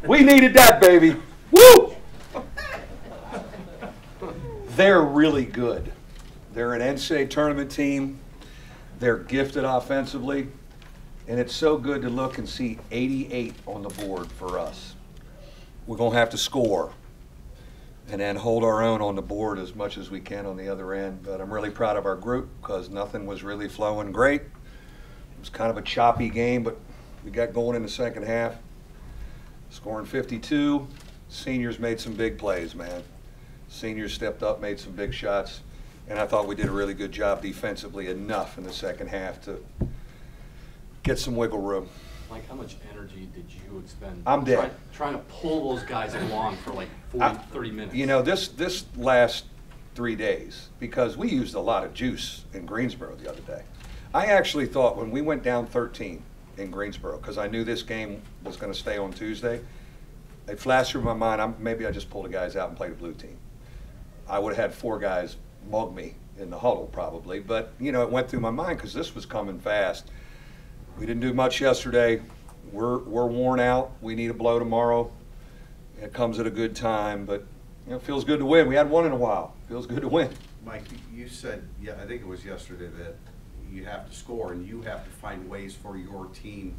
We needed that, baby. Woo! They're really good. They're an NCAA tournament team. They're gifted offensively. And it's so good to look and see 88 on the board for us. We're going to have to score and then hold our own on the board as much as we can on the other end. But I'm really proud of our group because nothing was really flowing great. It was kind of a choppy game, but we got going in the second half. Scoring 52. Seniors made some big plays, man. Seniors stepped up, made some big shots. And I thought we did a really good job defensively enough in the second half to get some wiggle room. Like, how much energy did you expend I'm dead. Trying to pull those guys along for like 30 minutes? You know, this last 3 days, because we used a lot of juice in Greensboro the other day. I actually thought when we went down 13 in Greensboro, because I knew this game was going to stay on Tuesday, it flashed through my mind, maybe I just pull the guys out and play the blue team. I would have had 4 guys mug me in the huddle probably, but you know, it went through my mind because this was coming fast. We didn't do much yesterday. We're worn out. We need a blow tomorrow. It comes at a good time, but you know, it feels good to win. We hadn't won in a while. Feels good to win. Mike, you said, yeah, I think it was yesterday, that you have to score and you have to find ways for your team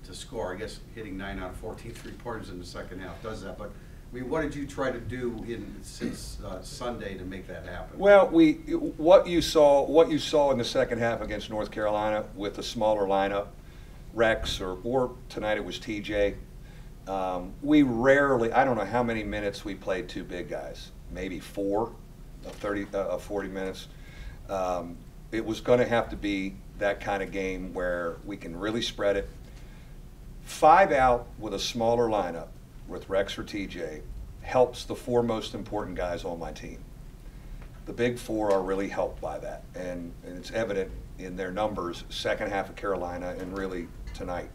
to score. I guess hitting 9 out of 14 3-pointers in the second half does that, but I mean, what did you try to do since Sunday to make that happen? Well, what you saw in the second half against North Carolina with a smaller lineup, Rex or tonight it was TJ. We rarely, I don't know how many minutes we played 2 big guys, maybe 4 of 40 minutes. It was going to have to be that kind of game where we can really spread it. 5 out with a smaller lineup with Rex or TJ helps the 4 most important guys on my team. The big 4 are really helped by that, and it's evident in their numbers second half of Carolina and really tonight.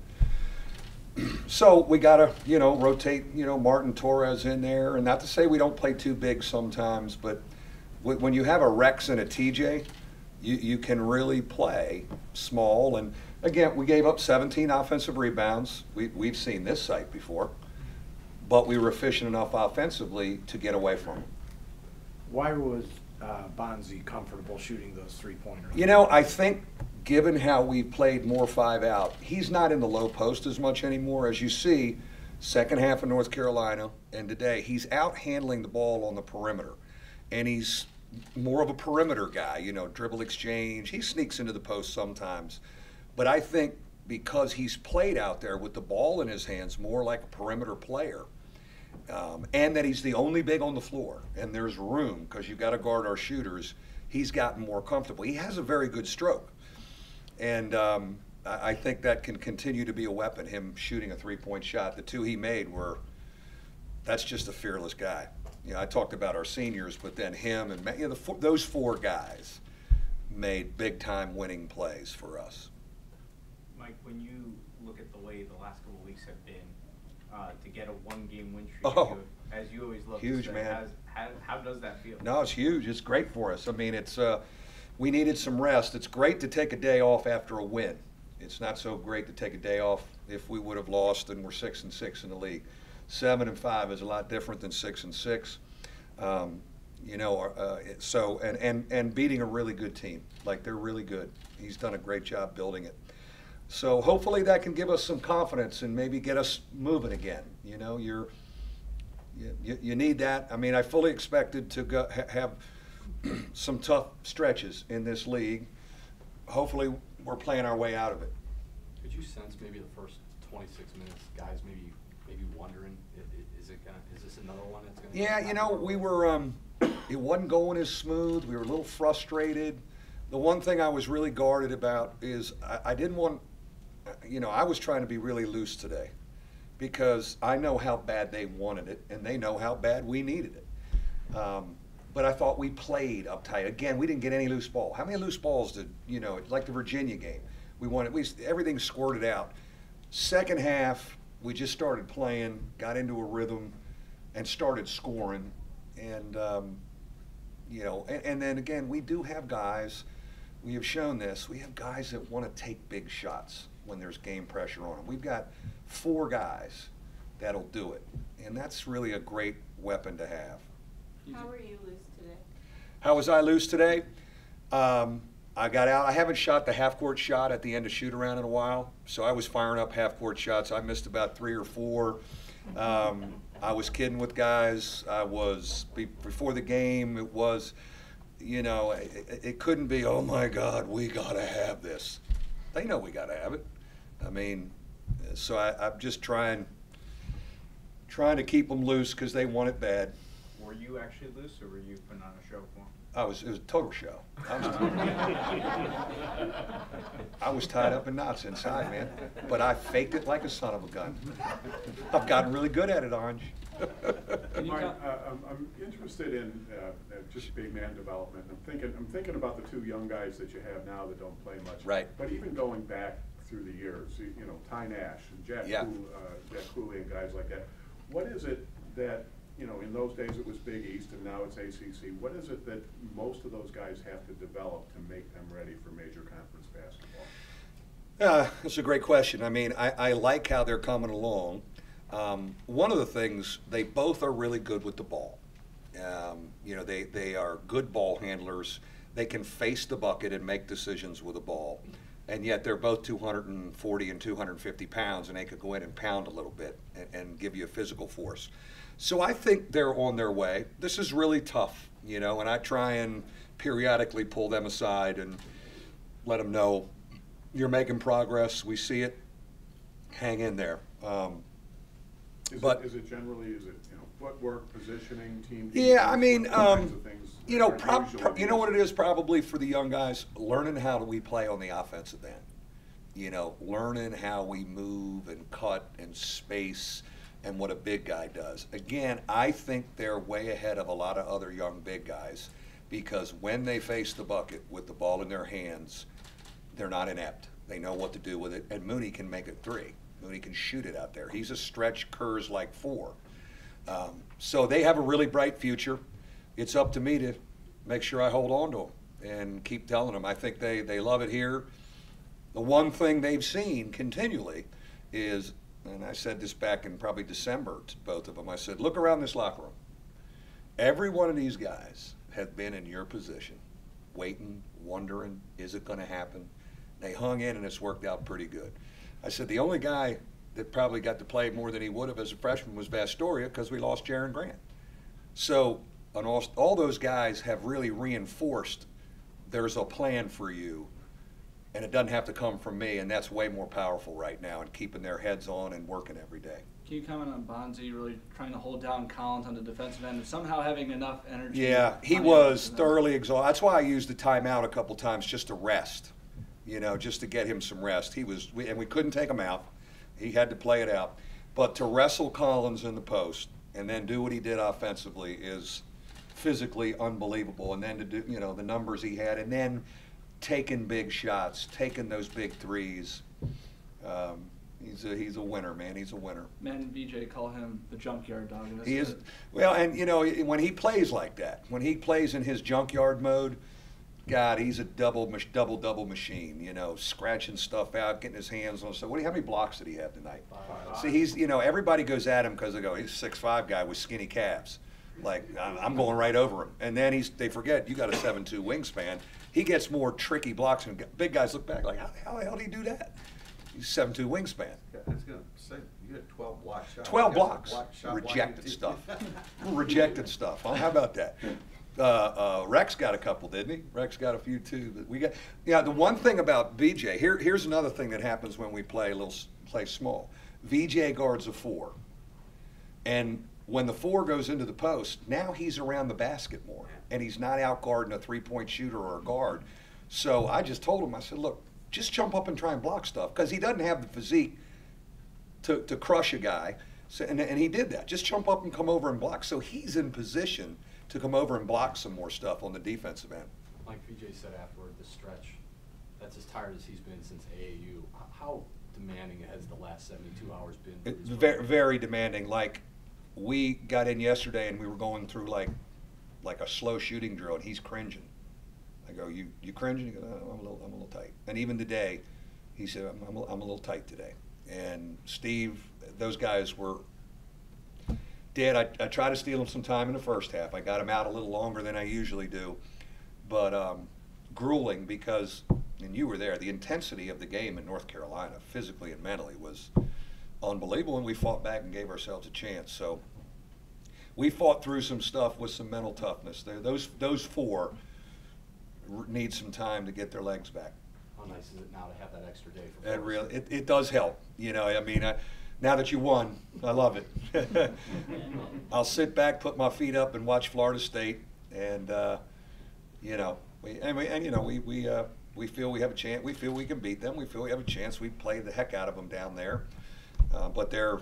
So we got to, you know, rotate, you know, Martin Torres in there, and not to say we don't play too big sometimes, but when you have a Rex and a TJ, you can really play small. And again, we gave up 17 offensive rebounds. We've seen this site before, but we were efficient enough offensively to get away from them. Why was Bonzi comfortable shooting those 3-pointers? You know, I think given how we played more 5 out, he's not in the low post as much anymore. As you see, second half of North Carolina and today, he's out handling the ball on the perimeter. And he's more of a perimeter guy, you know, dribble exchange. He sneaks into the post sometimes. But I think because he's played out there with the ball in his hands more like a perimeter player, and that he's the only big on the floor, and there's room because you've got to guard our shooters, he's gotten more comfortable. He has a very good stroke. And I think that can continue to be a weapon, him shooting a 3-point shot. The 2 he made that's just a fearless guy. You know, I talked about our seniors, but then him and you know, those 4 guys made big-time winning plays for us. Mike, when you look at the way the last couple of weeks have been, to get a 1-game win streak, as you always love huge, to say, man. How does that feel? No, it's huge. It's great for us. I mean, we needed some rest. It's great to take a day off after a win. It's not so great to take a day off if we would have lost and we're 6-6 in the league. 7-5 is a lot different than 6-6. You know, so and beating a really good team. Like, they're really good. He's done a great job building it. So hopefully that can give us some confidence and maybe get us moving again. You know, you need that. I mean, I fully expected to have some tough stretches in this league. Hopefully we're playing our way out of it. Could you sense maybe the first 26 minutes, guys maybe wondering, is this another one that's going to? Yeah, you know, we were. It wasn't going as smooth. We were a little frustrated. The one thing I was really guarded about is I didn't want. You know, I was trying to be really loose today because I know how bad they wanted it and they know how bad we needed it. But I thought we played uptight. Again, we didn't get any loose ball. How many loose balls did, you know, like the Virginia game? We won at least everything squirted out. Second half, we just started playing, got into a rhythm, and started scoring. And, you know, and then again, we do have guys, we have shown this, we have guys that want to take big shots when there's game pressure on them. We've got 4 guys that'll do it. And that's really a great weapon to have. How were you loose today? How was I loose today? I got out. I haven't shot the half-court shot at the end of shoot-around in a while, so I was firing up half-court shots. I missed about 3 or 4. I was kidding with guys. I was, before the game, it was, you know, it couldn't be, oh my God, we got to have this. They know we got to have it. I mean, so I'm just trying to keep them loose because they want it bad. Were you actually loose, or were you putting on a show for them? It was a total show. I was tied up in knots inside, man. But I faked it like a son of a gun. I've gotten really good at it, Orange. Mike, I'm interested in just big man development. I'm thinking about the 2 young guys that you have now that don't play much. Right. But even going back through the years, you know, Ty Nash and Jack Cooley and guys like that. What is it that, you know, in those days it was Big East and now it's ACC. What is it that most of those guys have to develop to make them ready for major conference basketball? That's a great question. I mean, I like how they're coming along. One of the things, they both are really good with the ball. You know, they are good ball handlers. They can face the bucket and make decisions with the ball. And yet they're both 240 and 250 pounds, and they could go in and pound a little bit and give you a physical force. So I think they're on their way. This is really tough, you know, and I try and periodically pull them aside and let them know you're making progress. We see it. Hang in there. Is it generally, you know, footwork, positioning, team defense? Yeah, I mean, kinds of things you know, that are usually you know what it is probably for the young guys? Learning how we play on the offensive end. You know, learning how we move and cut and space and what a big guy does. Again, I think they're way ahead of a lot of other young big guys because when they face the bucket with the ball in their hands, they're not inept. They know what to do with it, and Mooney can make it 3. Mooney can shoot it out there. He's a stretch Kerr's like 4. So they have a really bright future. It's up to me to make sure I hold on to them and keep telling them. I think they love it here. The one thing they've seen continually is, and I said this back in probably December to both of them, I said, look around this locker room. Every one of these guys have been in your position, waiting, wondering, is it going to happen? They hung in and it's worked out pretty good. I said the only guy that probably got to play more than he would have as a freshman was Vastoria because we lost Jaron Grant. So all those guys have really reinforced there's a plan for you, and it doesn't have to come from me, and that's way more powerful right now and keeping their heads on and working every day. Can you comment on Bonzi really trying to hold down Collins on the defensive end and somehow having enough energy? Yeah, he was thoroughly exhausted. That's why I used the timeout a couple times just to rest, you know, just to get him some rest. And we couldn't take him out. He had to play it out. But to wrestle Collins in the post and then do what he did offensively is physically unbelievable. And then to do, you know, the numbers he had, and then taking big shots, taking those big threes. He's a winner, man. He's a winner. Man and BJ call him the junkyard dog. He is. Well, and you know, when he plays like that, when he plays in his junkyard mode, God, he's a double machine. You know, scratching stuff out, getting his hands on stuff. How many blocks did he have tonight? 5. See, he's, you know, everybody goes at him because they go, he's a 6'5" guy with skinny calves. Like, I'm going right over him. And then they forget you got a 7'2" wingspan. He gets more tricky blocks, and big guys look back like, how the hell did he do that? He's 7'2" wingspan. Yeah, I was going to say, you had 12 block shots. 12 blocks. Rejected stuff. Rejected stuff. Oh, how about that? Rex got a couple, didn't he? Rex got a few too. The one thing about VJ, here's another thing that happens when we play small. VJ guards a 4. And when the 4 goes into the post, now he's around the basket more. And he's not out guarding a 3-point shooter or a guard. So I just told him, I said, look, just jump up and try and block stuff. Because he doesn't have the physique to crush a guy. So, and he did that. Just jump up and come over and block. So he's in position to come over and block some more stuff on the defensive end. Like VJ said afterward, the stretch, that's as tired as he's been since AAU. How demanding has the last 72 hours been? It's very, very demanding. Like, we got in yesterday and we were going through like a slow shooting drill, and he's cringing. I go, you cringing? He goes, oh, I'm a little tight. And even today, he said, I'm a little tight today. And Steve, those guys were did. I tried to steal them some time in the first half. I got them out a little longer than I usually do. But grueling because, and you were there, the intensity of the game in North Carolina, physically and mentally, was unbelievable, and we fought back and gave ourselves a chance. So we fought through some stuff with some mental toughness. Those four need some time to get their legs back. How nice is it now to have that extra day for It does help. You know, I mean, now that you won, I love it. I'll sit back, put my feet up, and watch Florida State, and you know, we feel we have a chance. We feel we can beat them. We feel we have a chance. We play the heck out of them down there, but they're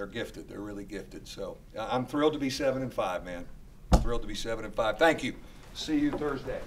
gifted. They're really gifted. So I'm thrilled to be 7-5, man. Thrilled to be 7-5. Thank you. See you Thursday.